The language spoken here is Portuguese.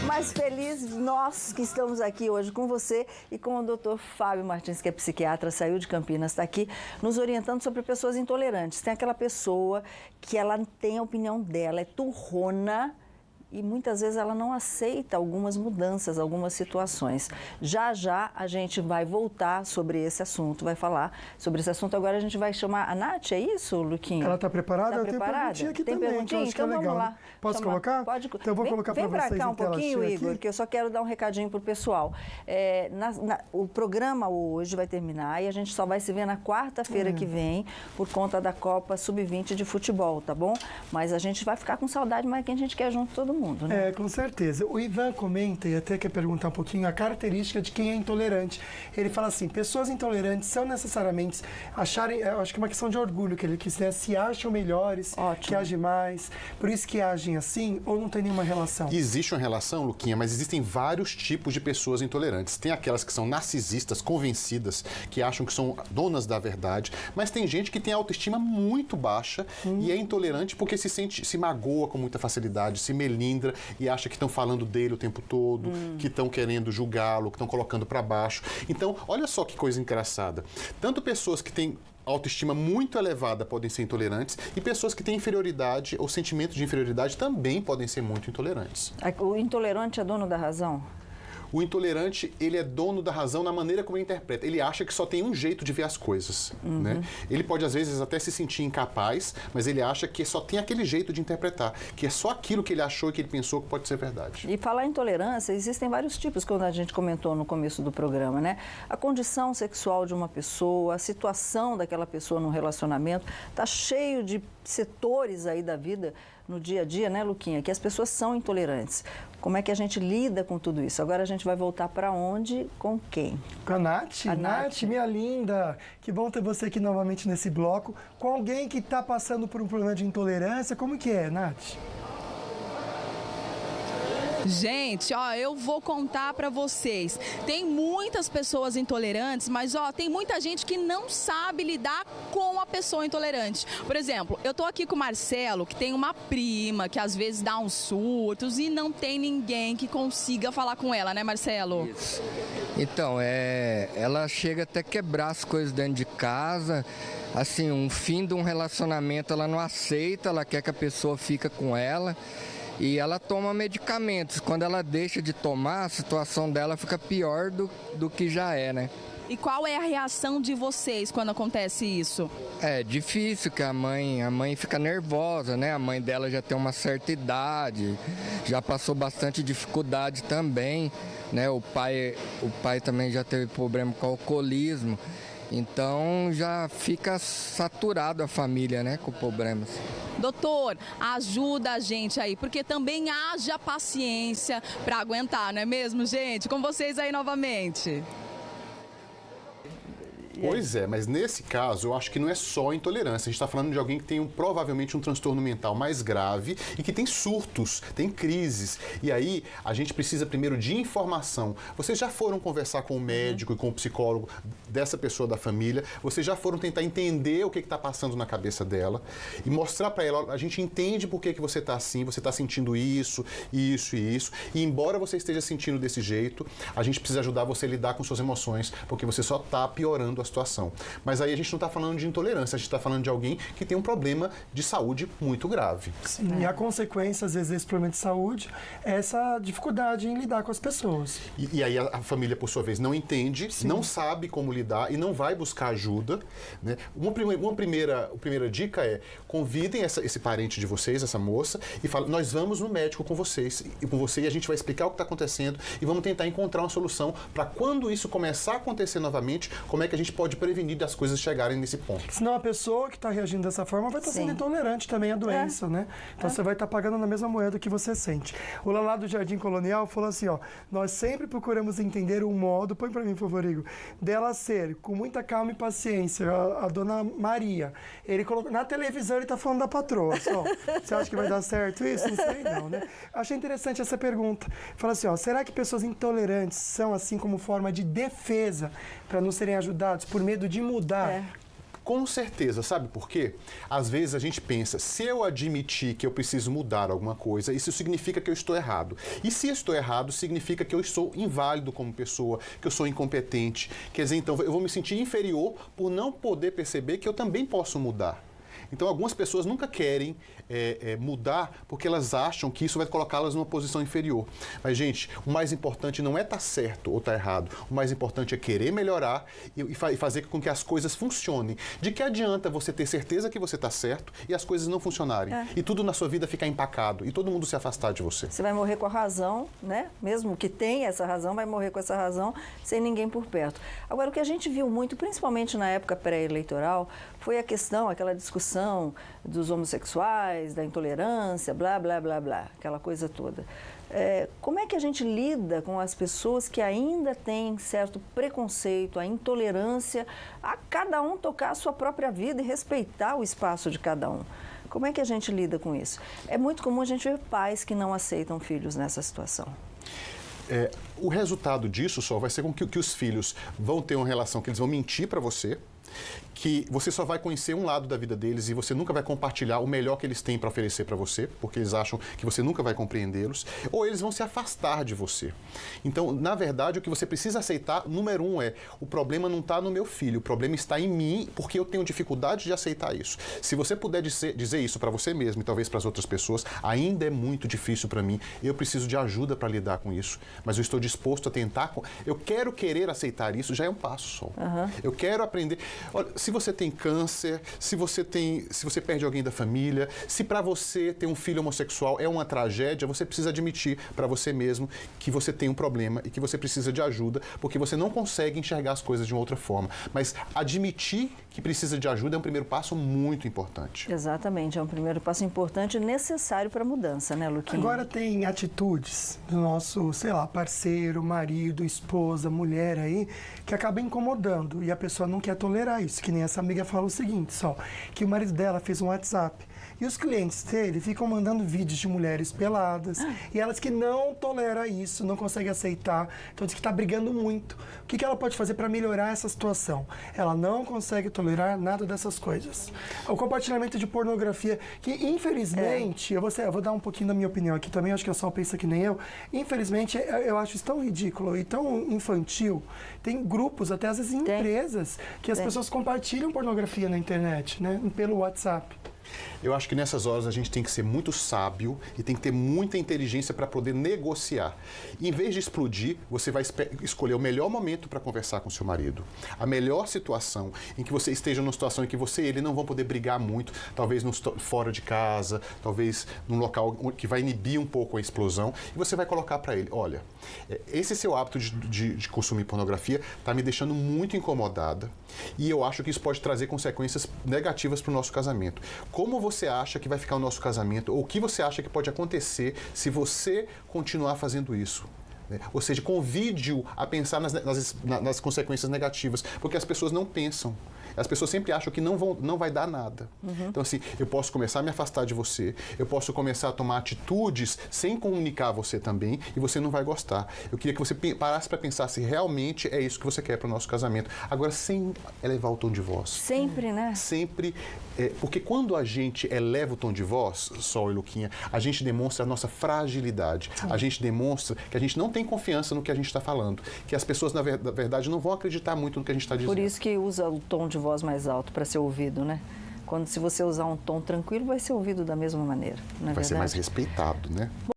Mas feliz nós que estamos aqui hoje com você e com o Dr. Fábio Martins, que é psiquiatra, saiu de Campinas, está aqui nos orientando sobre pessoas intolerantes. Tem aquela pessoa que ela tem a opinião dela, é turrona e muitas vezes ela não aceita algumas mudanças, algumas situações. Já já a gente vai voltar sobre esse assunto, vai falar sobre esse assunto. Agora a gente vai chamar a Nath, é isso, Luquinha? Ela está preparada? Tá eu tenho perguntinha aqui tem também, que eu acho que é legal. Vamos lá. Posso colocar? Pode. Então eu vou colocar para vocês. Vem para cá um pouquinho, Igor, aqui. que eu só quero dar um recadinho para o pessoal. O programa hoje vai terminar e a gente só vai se ver na quarta-feira que vem por conta da Copa Sub-20 de futebol, tá bom? Mas a gente vai ficar com saudade, mas que a gente quer junto todo mundo, né? Com certeza. O Ivan comenta e até quer perguntar um pouquinho a característica de quem é intolerante. Ele fala assim, pessoas intolerantes são necessariamente acharem, eu acho que é uma questão de orgulho que ele quis, né? Se acham melhores, que agem mais, por isso que agem assim, ou não tem nenhuma relação? Existe uma relação, Luquinha, mas existem vários tipos de pessoas intolerantes. Tem aquelas que são narcisistas, convencidas, que acham que são donas da verdade, mas tem gente que tem autoestima muito baixa e é intolerante porque se magoa com muita facilidade, se melindra e acha que estão falando dele o tempo todo, que estão querendo julgá-lo, que estão colocando para baixo. Então, olha só que coisa engraçada. Tanto pessoas que têm autoestima muito elevada podem ser intolerantes e pessoas que têm inferioridade ou sentimento de inferioridade também podem ser muito intolerantes. O intolerante é dono da razão? O intolerante, ele é dono da razão na maneira como ele interpreta. Ele acha que só tem um jeito de ver as coisas, né? Ele pode, às vezes, até se sentir incapaz, mas ele acha que só tem aquele jeito de interpretar, que é só aquilo que ele achou e que ele pensou que pode ser verdade. E falar em intolerância, existem vários tipos, como a gente comentou no começo do programa, né? A condição sexual de uma pessoa, a situação daquela pessoa no relacionamento, tá cheio de setores aí da vida, no dia a dia, né, Luquinha, que as pessoas são intolerantes. Como é que a gente lida com tudo isso? Agora a gente vai voltar para onde, com quem? Com a Nath. Nath, minha linda, que bom ter você aqui novamente nesse bloco, com alguém que está passando por um problema de intolerância. Como que é, Nath? Gente, eu vou contar pra vocês. Tem muitas pessoas intolerantes, mas tem muita gente que não sabe lidar com a pessoa intolerante. Por exemplo, eu tô aqui com o Marcelo, que tem uma prima que às vezes dá uns surtos e não tem ninguém que consiga falar com ela, né, Marcelo? Isso. Então, ela chega até quebrar as coisas dentro de casa. Assim, um fim de um relacionamento ela não aceita, ela quer que a pessoa fique com ela. E ela toma medicamentos. Quando ela deixa de tomar, a situação dela fica pior do que já é, né? E qual é a reação de vocês quando acontece isso? É difícil, que a mãe fica nervosa, né? A mãe dela já tem uma certa idade, já passou bastante dificuldade também, né? O pai também já teve problema com alcoolismo. Então já fica saturado a família, né, com problemas. Doutor, ajuda a gente aí, porque também haja paciência para aguentar, não é mesmo, gente? Com vocês aí novamente. Pois é, mas nesse caso eu acho que não é só intolerância. A gente está falando de alguém que tem provavelmente um transtorno mental mais grave e que tem surtos, tem crises. E aí a gente precisa primeiro de informação. Vocês já foram conversar com o médico e com o psicólogo dessa pessoa da família? Vocês já foram tentar entender o que está passando na cabeça dela e mostrar para ela, a gente entende por que você está assim, você está sentindo isso, isso e isso. E embora você esteja sentindo desse jeito, a gente precisa ajudar você a lidar com suas emoções, porque você só está piorando a situação. Mas aí a gente não está falando de intolerância, a gente está falando de alguém que tem um problema de saúde muito grave. Sim, e a consequência, às vezes, desse problema de saúde é essa dificuldade em lidar com as pessoas. E aí a família, por sua vez, não entende, não sabe como lidar e não vai buscar ajuda, né? Uma primeira dica é: convidem esse parente de vocês, essa moça, e falem, nós vamos no médico com vocês e com você, e a gente vai explicar o que está acontecendo e vamos tentar encontrar uma solução para quando isso começar a acontecer novamente, como é que a gente pode prevenir das coisas chegarem nesse ponto. Senão a pessoa que está reagindo dessa forma vai estar sendo intolerante também à doença, né? Então você vai estar pagando na mesma moeda que você sente. O Lalá do Jardim Colonial falou assim, nós sempre procuramos entender o modo, põe para mim, por favor, Igor, dela ser com muita calma e paciência, a dona Maria. Ele colocou, na televisão ele está falando da patroa, só. Você acha que vai dar certo isso? Não sei não, né? Achei interessante essa pergunta. Fala assim, será que pessoas intolerantes são assim como forma de defesa para não serem ajudados por medo de mudar? Com certeza, sabe por quê? Às vezes a gente pensa, se eu admitir que eu preciso mudar alguma coisa, isso significa que eu estou errado. E se eu estou errado, significa que eu estou inválido como pessoa, que eu sou incompetente. Quer dizer, então eu vou me sentir inferior por não poder perceber que eu também posso mudar. Então, algumas pessoas nunca querem mudar porque elas acham que isso vai colocá-las numa posição inferior. Mas, gente, o mais importante não é estar certo ou estar errado. O mais importante é querer melhorar e fazer com que as coisas funcionem. De que adianta você ter certeza que você está certo e as coisas não funcionarem? E tudo na sua vida ficar empacado e todo mundo se afastar de você. Você vai morrer com a razão, né? Mesmo que tenha essa razão, vai morrer com essa razão sem ninguém por perto. Agora, o que a gente viu muito, principalmente na época pré-eleitoral, foi a questão, aquela discussão dos homossexuais, da intolerância, blá, blá, blá, blá, aquela coisa toda. Como é que a gente lida com as pessoas que ainda têm certo preconceito, a intolerância, a cada um tocar a sua própria vida e respeitar o espaço de cada um? Como é que a gente lida com isso? É muito comum a gente ver pais que não aceitam filhos nessa situação. O resultado disso só vai ser com que os filhos vão ter uma relação que eles vão mentir para você, que você só vai conhecer um lado da vida deles e você nunca vai compartilhar o melhor que eles têm para oferecer para você, porque eles acham que você nunca vai compreendê-los, ou eles vão se afastar de você. Então, na verdade, o que você precisa aceitar, número um, o problema não está no meu filho, o problema está em mim, porque eu tenho dificuldade de aceitar isso. Se você puder dizer isso para você mesmo e talvez para as outras pessoas, ainda é muito difícil para mim, eu preciso de ajuda para lidar com isso, mas eu estou disposto a tentar, eu quero querer aceitar isso, já é um passo só. Eu quero aprender. Olha, se você tem câncer, se você perde alguém da família, se para você ter um filho homossexual é uma tragédia, você precisa admitir para você mesmo que você tem um problema e que você precisa de ajuda, porque você não consegue enxergar as coisas de uma outra forma. Mas admitir que precisa de ajuda é um primeiro passo muito importante. Exatamente, é um primeiro passo importante e necessário para a mudança, né, Luquinha? Agora tem atitudes do nosso, sei lá, parceiro, marido, esposa, mulher aí, que acaba incomodando e a pessoa não quer tolerar isso, que nem essa amiga fala o seguinte, que o marido dela fez um WhatsApp e os clientes dele ficam mandando vídeos de mulheres peladas e elas que não toleram isso, não conseguem aceitar, então diz que está brigando muito. O que ela pode fazer para melhorar essa situação? Ela não consegue tolerar nada dessas coisas. O compartilhamento de pornografia, que infelizmente, eu vou dar um pouquinho da minha opinião aqui também, acho que o pessoal pensa que nem eu, infelizmente eu acho isso tão ridículo e tão infantil. Tem grupos, até às vezes empresas, que as pessoas compartilham pornografia na internet, né, pelo WhatsApp. Eu acho que nessas horas a gente tem que ser muito sábio e tem que ter muita inteligência para poder negociar. E, em vez de explodir, você vai escolher o melhor momento para conversar com seu marido. A melhor situação em que você esteja numa situação em que você e ele não vão poder brigar muito, talvez fora de casa, talvez num local que vai inibir um pouco a explosão, e você vai colocar para ele, olha, esse seu hábito de consumir pornografia está me deixando muito incomodada e eu acho que isso pode trazer consequências negativas para o nosso casamento. Como você acha que vai ficar o nosso casamento? Ou o que você acha que pode acontecer se você continuar fazendo isso? Ou seja, convide-o a pensar nas consequências negativas, porque as pessoas não pensam. As pessoas sempre acham que não vai dar nada. Então, assim, eu posso começar a me afastar de você, eu posso começar a tomar atitudes sem comunicar a você também, e você não vai gostar. Eu queria que você parasse para pensar se realmente é isso que você quer para o nosso casamento. Agora, sem elevar o tom de voz. Sempre, né? Sempre. Porque quando a gente eleva o tom de voz, Sol e Luquinha, a gente demonstra a nossa fragilidade. A gente demonstra que a gente não tem confiança no que a gente está falando. Que as pessoas, na verdade, não vão acreditar muito no que a gente está dizendo. Por isso que usa o tom de voz mais alto para ser ouvido, né? Se você usar um tom tranquilo, vai ser ouvido da mesma maneira, não é verdade? Vai ser mais respeitado, né?